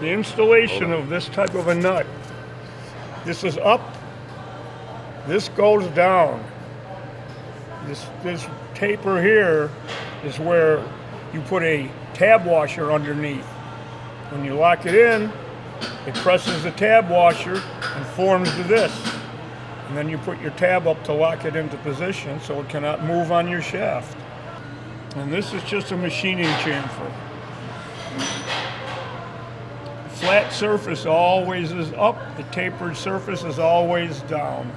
The installation of this type of a nut. This is up, this goes down. This taper here is where you put a tab washer underneath. When you lock it in, it presses the tab washer and forms to this. And then you put your tab up to lock it into position so it cannot move on your shaft. And this is just a machining chamfer. The flat surface always is up, the tapered surface is always down.